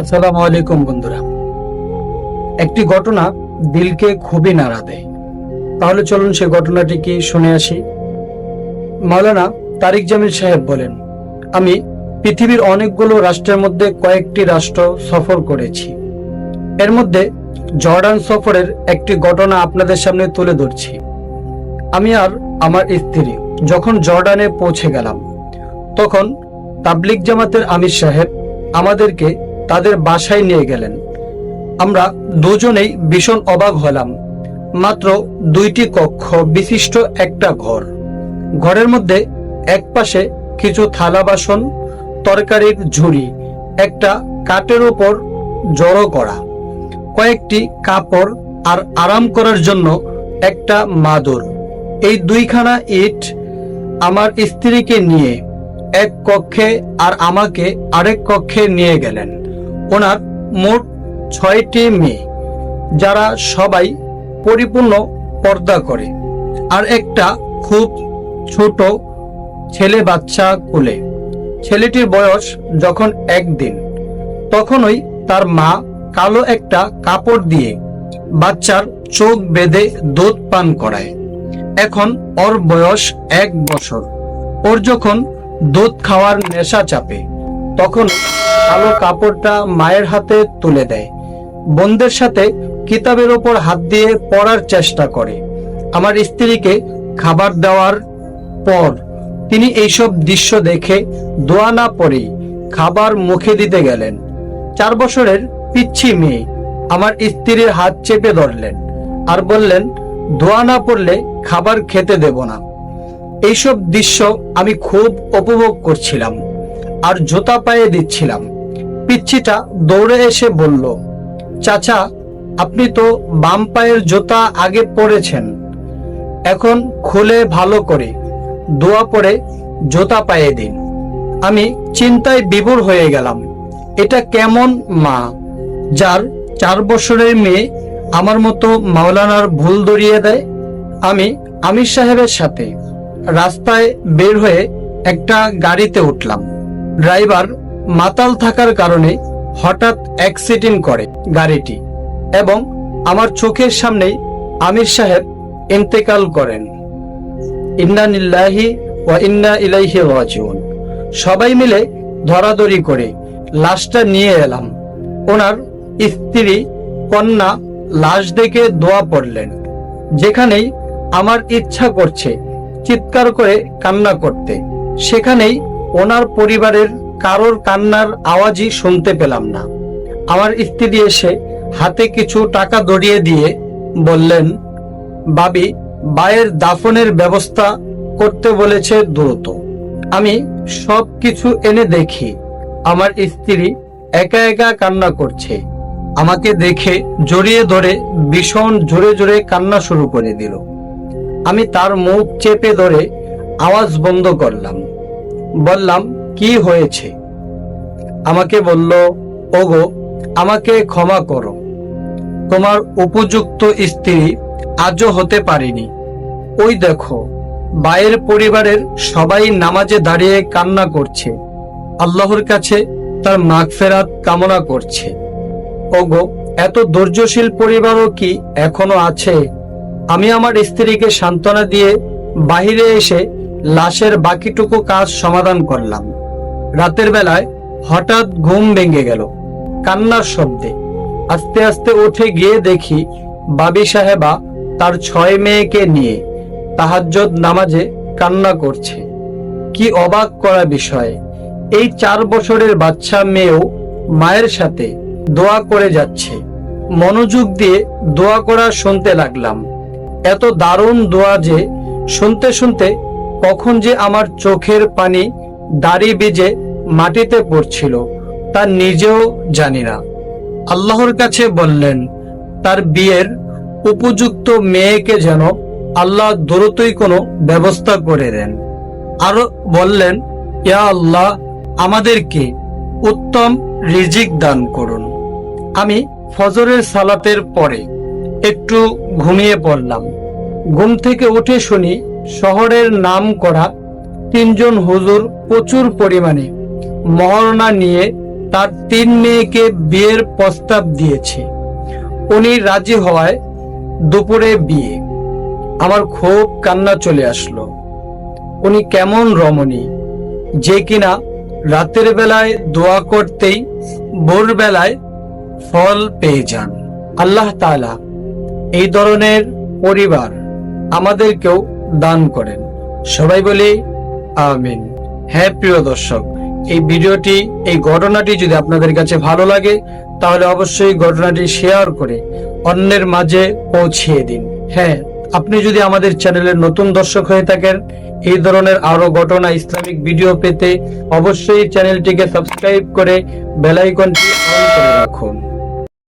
আসসালামু আলাইকুম বন্ধুরা। একটি ঘটনা দিলকে খুবই নাড়া দেয়। তাহলে চলুন সে ঘটনাটি কি শুনে আসি। মাওলানা তারিক জামিল সাহেব বলেন, আমি পৃথিবীর অনেকগুলো রাষ্ট্রের মধ্যে কয়েকটি রাষ্ট্র সফর করেছি। এর মধ্যে জর্ডান সফরের একটি ঘটনা আপনাদের সামনে তুলে ধরছি। আমি আর আমার স্ত্রী যখন জর্ডানে পৌঁছে গেলাম, তখন তাবলিগ জামাতের আমির সাহেব আমাদেরকে তাদের বাসায় নিয়ে গেলেন। আমরা দুজনেই ভীষণ অবাক হলাম। মাত্র 2টি কক্ষ বিশিষ্ট একটা ঘর। ঘরের মধ্যে এক পাশে কিছু থালা বাসন, তরকারির ঝুড়ি, একটা কাঠের উপর জড়ো করা, কয়েকটি কাপড় আর আরাম করার জন্য একটা মাদুর। এই 2খানা ইট আমার স্ত্রীকে নিয়ে এক কক্ষে আর আমাকে আরেক কক্ষে নিয়ে গেলেন। ওনার মোট 6টি মেয়ে, যারা সবাই পরিপূর্ণ পর্দা করে, আর একটা খুব ছোট ছেলে বাচ্চা কোলে। ছেলেটির বয়স যখন 1 দিন, তখনই তার মা কালো একটা কাপড় দিয়ে বাচ্চার চোখ বেঁধে দুধ পান করায়। এখন ওর বয়স 1 বছর। ওর যখন দুধ খাওয়ার নেশা চাপে, তখন কালো কাপড়টা মায়ের হাতে তুলে দেয়। বোনদের সাথে কিতাবের ওপর হাত দিয়ে পড়ার চেষ্টা করে। আমার স্ত্রীকে খাবার দেওয়ার পর তিনি এইসব দৃশ্য দেখে দোয়া না পড়েই খাবার মুখে দিতে গেলেন। 4 বছরের পিচ্ছি মেয়ে আমার স্ত্রীর হাত চেপে ধরলেন আর বললেন, দোয়া না পড়লে খাবার খেতে দেব না। এইসব দৃশ্য আমি খুব উপভোগ করছিলাম আর জুতা পায়ে দিচ্ছিলাম। পিচ্ছিটা দৌড়ে এসে বলল, চাচা, আপনি তো বাম পায়ের জুতা আগে পরেছেন, এখন খুলে ভালো করে দোয়া পড়ে জুতা পায়ে দিন। আমি চিন্তায় বিভোর হয়ে গেলাম। এটা কেমন মা, যার 4 বছরের মেয়ে আমার মতো মাওলানার ভুল ধরিয়ে দেয়? আমি আমির সাহেবের সাথে রাস্তায় বের হয়ে একটা গাড়িতে উঠলাম। ড্রাইভার মাতাল থাকার কারণে হঠাৎ অ্যাক্সিডেন্ট করে গাড়িটি, এবং আমার চোখের সামনেই আমির সাহেব ইন্তেকাল করেন। ইন্না লিল্লাহি ওয়া ইন্না ইলাইহি রাজিউন। সবাই মিলে ধরাধরি করে লাশটা নিয়ে এলাম। ওনার স্ত্রী কন্যা লাশ দেখে দোয়া পড়লেন। যেখানেই আমার ইচ্ছা করছে চিৎকার করে কান্না করতে, সেখানেই ওনার পরিবারের কারোর কান্নার আওয়াজই শুনতে পেলাম না। আমার স্ত্রী এসে হাতে কিছু টাকা ধরিয়ে দিয়ে বললেন, ভাবি ভাইয়ের দাফনের ব্যবস্থা করতে বলেছে দ্রুত। আমি সব কিছু এনে দেখি আমার স্ত্রী একা একা কান্না করছে। আমাকে দেখে জড়িয়ে ধরে ভীষণ জোরে জোরে কান্না শুরু করে দিল। আমি তার মুখ চেপে ধরে আওয়াজ বন্ধ করলাম। বললাম, কি হয়েছে? আমাকে বলল, ওগো, আমাকে ক্ষমা করো, তোমার উপযুক্ত স্ত্রী আজও হতে পারিনি। ওই দেখো, ভাইয়ের পরিবারের সবাই নামাজে দাঁড়িয়ে কান্না করছে, আল্লাহর কাছে তার মাগফিরাত কামনা করছে। ওগো, এত ধৈর্যশীল পরিবারও কি এখনো আছে? আমি আমার স্ত্রীকে সান্ত্বনা দিয়ে বাহিরে এসে লাশের বাকিটুকু কাজ সমাধান করলাম। রাতের বেলায় হঠাৎ ঘুম ভেঙে গেল কান্নার শব্দে। আস্তে আস্তে উঠে গিয়ে দেখি বাবি সাহেবা তার 6 মেয়েকে নিয়ে তাহাজ্জুদ নামাজে কান্না করছে। কি অবাক করা বিষয়, এই 4 বছরের বাচ্চা মেয়েও মায়ের সাথে দোয়া করে যাচ্ছে। মনোযোগ দিয়ে দোয়া করা শুনতে লাগলাম। এত দারুণ দোয়া যে শুনতে শুনতে কখন যে আমার চোখের পানি দাড়ি ভিজে মাটিতে পড়ছিল তা নিজেও জানি না। আল্লাহর কাছে বললেন তার বিয়ের উপযুক্ত মেয়েকে যেন আল্লাহ দ্রুতই কোনো ব্যবস্থা করে দেন। আরো বললেন, ইয়া আল্লাহ, আমাদেরকে উত্তম রিজিক দান করুন। আমি ফজরের সালাতের পরে একটু ঘুমিয়ে পড়লাম। ঘুম থেকে উঠে শুনি শহরের নাম করা 3 জন হুজুর প্রচুর পরিমাণে মহরণা নিয়ে তার 3 মেয়েকে বিয়ের প্রস্তাব দিয়েছে। উনি রাজি হওয়ায় দুপুরে বিয়ে। আমার খুব কান্না চলে আসলো। উনি কেমন রমণী, যে কিনা রাতের বেলায় দোয়া করতেই ভোরবেলায় ফল পেয়ে যান। আল্লাহ তাআলা এই ধরনের পরিবার আমাদেরকেও দান করেন। সবাই বলি আমিন। হ্যাঁ প্রিয় দর্শক, এই ভিডিওটি, এই ঘটনাটি যদি আপনাদের কাছে ভালো লাগে তাহলে অবশ্যই ঘটনাটি শেয়ার করে অন্যের মাঝে পৌঁছিয়ে দিন। হ্যাঁ, আপনি যদি আমাদের চ্যানেলের নতুন দর্শক হয়ে থাকেন, এই ধরনের আরো ঘটনা, ইসলামিক ভিডিও পেতে অবশ্যই চ্যানেলটিকে সাবস্ক্রাইব করে বেল আইকনটি অন করে রাখুন।